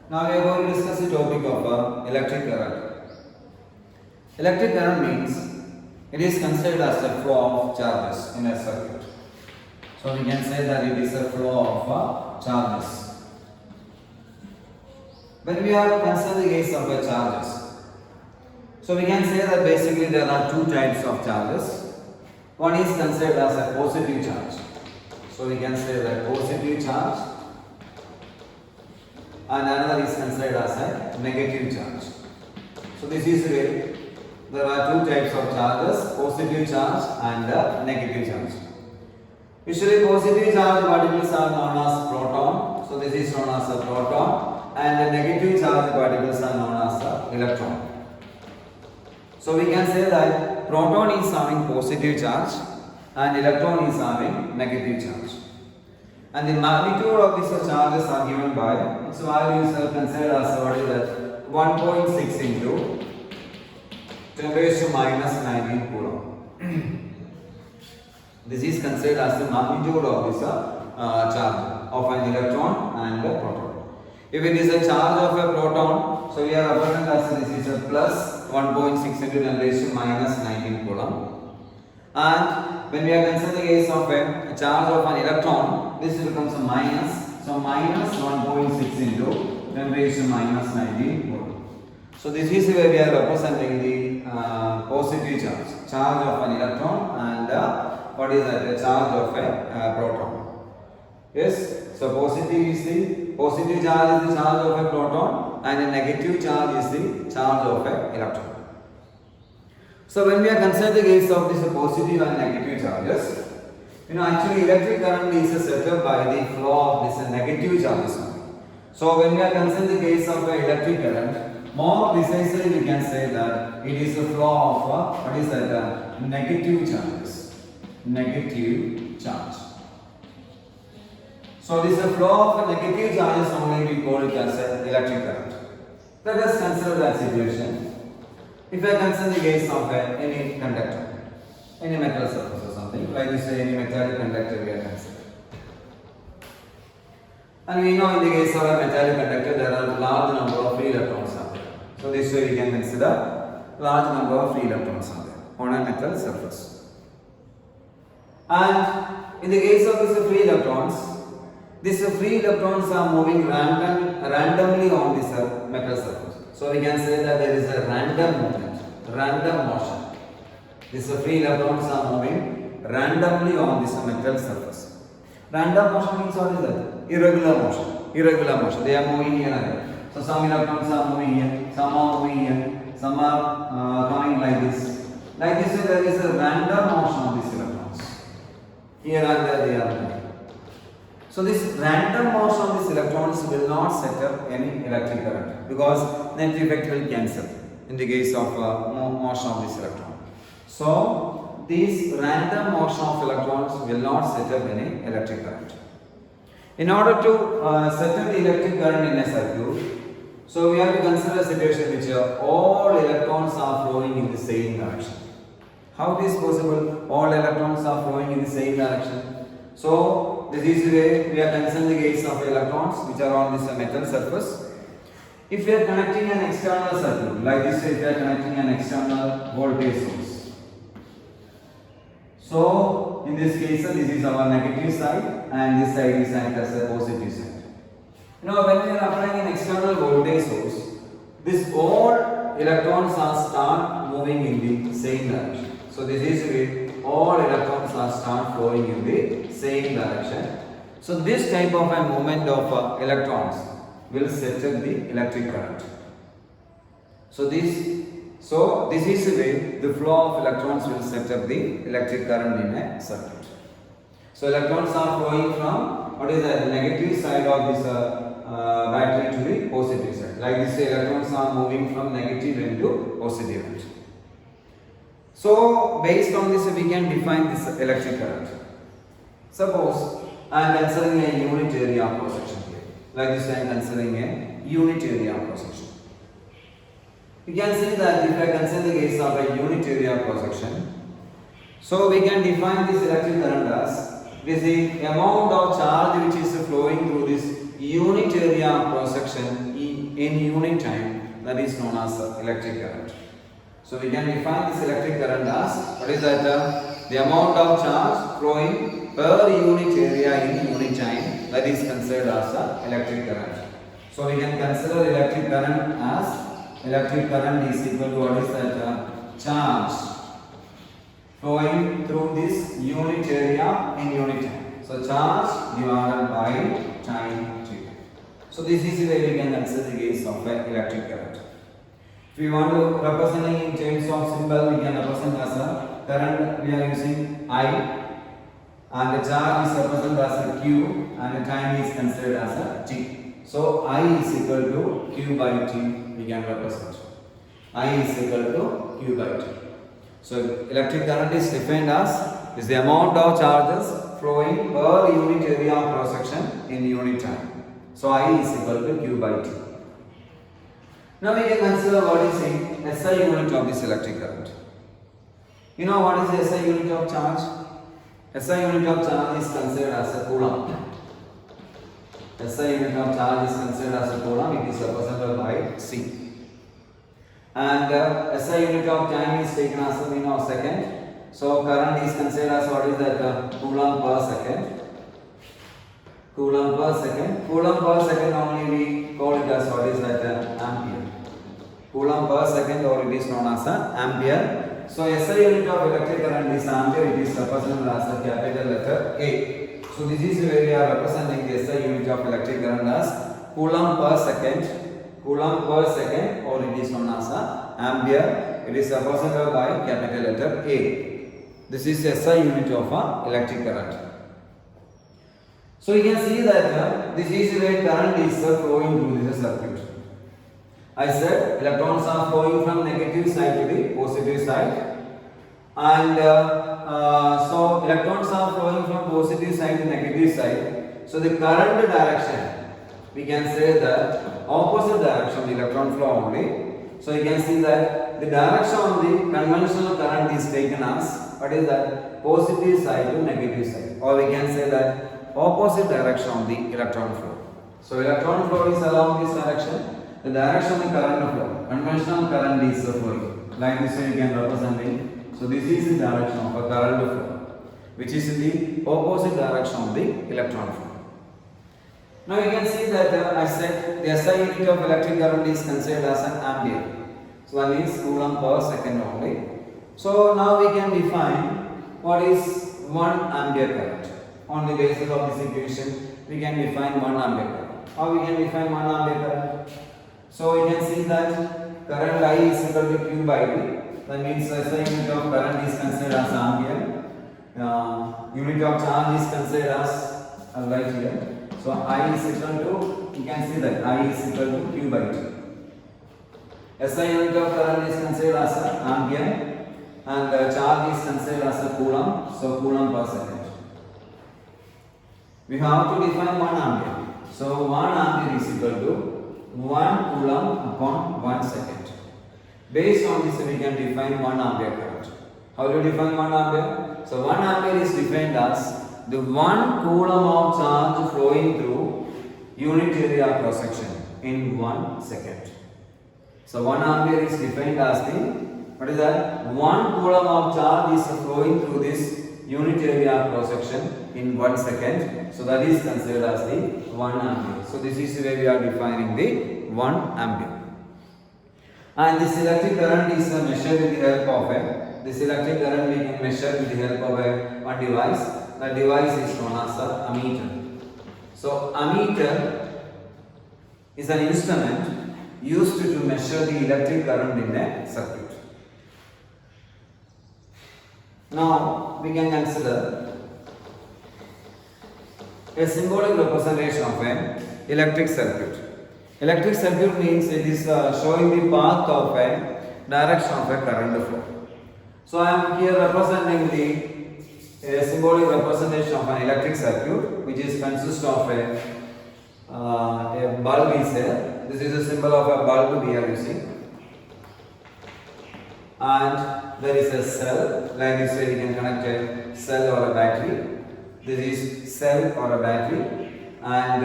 Now we are going to discuss the topic of electric current. Electric current means it is considered as the flow of charges in a circuit. So we can say that it is a flow of charges. When we are considering the case of charges, so we can say that basically there are two types of charges. One is considered as a positive charge. So we can say that positive charge, and another is considered as a negative charge. So this is the way there are two types of charges, positive charge and negative charge. Usually positive charge particles are known as proton. So this is known as a proton, and the negative charge particles are known as a electron. So we can say that proton is having positive charge and electron is having negative charge. And the magnitude of these charges are given by its values are considered as what is that 1.6 into 10 raised to minus 19 coulomb. This is considered as the magnitude of this charge of an electron and a proton. If it is a charge of a proton, so we are representing as this is a plus 1.6 into 10 raised to minus 19 coulomb. And when we are considering the case of a charge of an electron, this becomes a minus. So minus 1.6 into 10 raised to minus 19 coulomb. So this is where we are representing the positive charge of an electron, and what is that? The charge of a proton. Yes. So positive charge is the charge of a proton, and a negative charge is the charge of a electron. So when we are considering the case of this positive and negative charges, actually electric current is set up by the flow of this negative charges only. So when we are considering the case of electric current, more precisely we can say that it is a flow of what is that? Negative charges. Negative charge. So this is a flow of negative charges only, we call it as electric current. Let us consider that situation. If I consider the case of any conductor, any metal surface or something, like you say any metallic conductor we are considering. And we know in the case of a metallic conductor there are large number of free electrons are there. So this way we can consider large number of free electrons are there on a metal surface. And in the case of these free electrons are moving randomly on this metal surface. So we can say that there is a random movement, random motion. These free electrons are moving randomly on this metal surface. Random motion means what is that? Irregular motion. Irregular motion. They are moving here and there. So some electrons are moving here, some are moving here, some are coming like this. Like this, there is a random motion of these electrons. Here and there they are moving. So this random motion of these electrons will not set up any electric current because net effect will cancel in the case of motion of this electron. So this random motion of electrons will not set up any electric current. In order to set up the electric current in a circuit, so we have to consider a situation which all electrons are flowing in the same direction. How it is possible? All electrons are flowing in the same direction. So this is the way we are considering the case of electrons which are on this metal surface. If we are connecting an external circuit, like this, if we are connecting an external voltage source. So in this case, this is our negative side, and this side is as a positive side. When we are applying an external voltage source, this all electrons are start moving in the same direction. So this is the way all electrons are start flowing in the same direction. So this type of a movement of electrons will set up the electric current. So this is the way the flow of electrons will set up the electric current in a circuit. So electrons are flowing from what is the negative side of this battery to the positive side. Like this, electrons are moving from negative end to positive end. So based on this we can define this electric current. Suppose I am considering a unit area of cross section here. Like this I am considering a unit area of cross section. You can say that if I consider the case of a unit area of cross section, so we can define this electric current as this is the amount of charge which is flowing through this unit area of cross section in unit time, that is known as electric current. So we can define this electric current as, what is that? The amount of charge flowing per unit area in unit time, that is considered as electric current. So we can consider electric current as, electric current is equal to what is that? Charge flowing through this unit area in unit time. So charge divided by time t. So this is the way we can consider the case of electric current. If we want to represent it in terms of symbol, we can represent as a current. We are using I, and the charge is represented as a Q, and the time is considered as a T. So I is equal to Q by T. We can represent. I is equal to Q by T. So electric current is defined as is the amount of charges flowing per unit area of cross section in unit time. So I is equal to Q by T. Now we can consider what is the SI unit of this electric current. You know what is the SI unit of charge? SI unit of charge is considered as a coulomb. SI unit of charge is considered as a coulomb. It is represented by C. And SI unit of time is taken as a mean of second. So current is considered as what is that? Coulomb per second. Coulomb per second. Coulomb per second only we call it as what is that? Ampere. Coulomb per second, or it is known as ampere. So SI unit of electric current is ampere. It is represented as a capital letter A. So this is where we are representing the SI unit of electric current as coulomb per second. Coulomb per second, or it is known as ampere. It is represented by capital letter A. This is SI unit of electric current. So you can see that this is where current is flowing through this circuit. I said electrons are flowing from negative side to the positive side, and so electrons are flowing from positive side to negative side. So the current direction, we can say that opposite direction of the electron flow only. So you can see that the direction of the conventional current is taken as, what is that? Positive side to negative side, or we can say that opposite direction of the electron flow. So electron flow is along this direction. The direction of the current flow, conventional current is flowing. Like this way you can represent it. So this is the direction of a current flow, which is in the opposite direction of the electron flow. Now you can see that I said the SI unit of electric current is considered as an ampere. So that means coulomb per second only. So now we can define what is 1 ampere current. On the basis of this equation, we can define 1 ampere current. How we can define 1 ampere current? So you can see that current I is equal to Q by T. That means SI unit of current is considered as ampere. Unit of charge is considered as right here. So I is equal to, you can see that I is equal to Q by T. SI unit of current is considered as ampere, and charge is considered as a coulomb. So coulomb per second. We have to define 1 ampere. So 1 ampere is equal to 1 coulomb upon 1 second. Based on this, we can define 1 ampere current. How do you define 1 ampere? So 1 ampere is defined as the 1 coulomb of charge flowing through unit area cross section in 1 second. So 1 ampere is defined as the, what is that? 1 coulomb of charge is flowing through this unit area cross section in 1 second. So that is considered as the 1 ampere. So this is where we are defining the 1 ampere. And this electric current is measured with the help of this electric current we can measure with the help of one device. The device is known as an ammeter. So ammeter is an instrument used to measure the electric current in a circuit. Now we can consider a symbolic representation of an electric circuit. Electric circuit means it is showing the path of a direction of a current flow. So I am here representing the symbolic representation of an electric circuit, which is consists of a bulb is there. This is a symbol of a bulb we are using. And there is a cell, like this way we can connect a cell or a battery. This is cell or a battery, and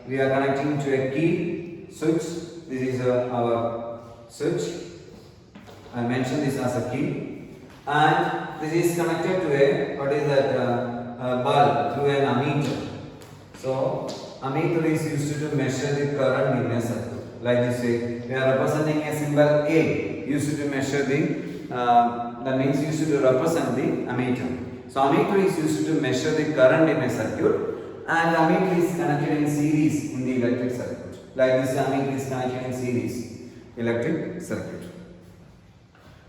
we are connecting to a key switch This is our switch. I mentioned this as a key, and this is connected to a what is that bulb through an ammeter. So ammeter is used to measure the current in a circuit. Like this way, we are representing a symbol A used to measure the that means used to represent the ammeter. So ammeter is used to measure the current in a circuit, and ammeter is connected in series in the electric circuit. Like this ammeter is connected in series electric circuit.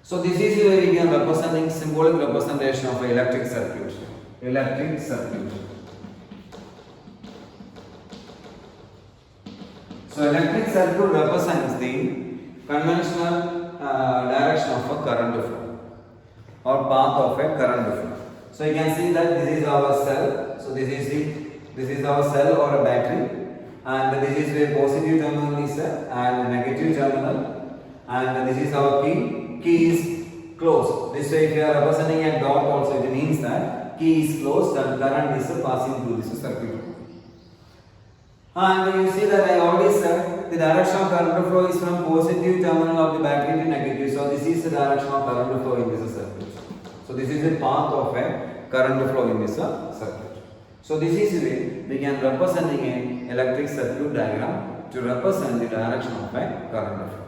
So this is where we are representing symbolic representation of electric circuit. Electric circuit. So electric circuit represents the conventional direction of a current flow or path of a current flow. So you can see that this is our cell. So this is our cell or a battery, and this is where positive terminal is and negative terminal, and this is our key. Key is closed. This way, if you are representing a dot also, it means that key is closed and current is passing through this circuit. And you see that I already said the direction of current flow is from positive terminal of the battery to negative. So this is the direction of current flow in this circuit. So this is the path of a current flow in this circuit. So this is the way we can represent an electric circuit diagram to represent the direction of a current flow.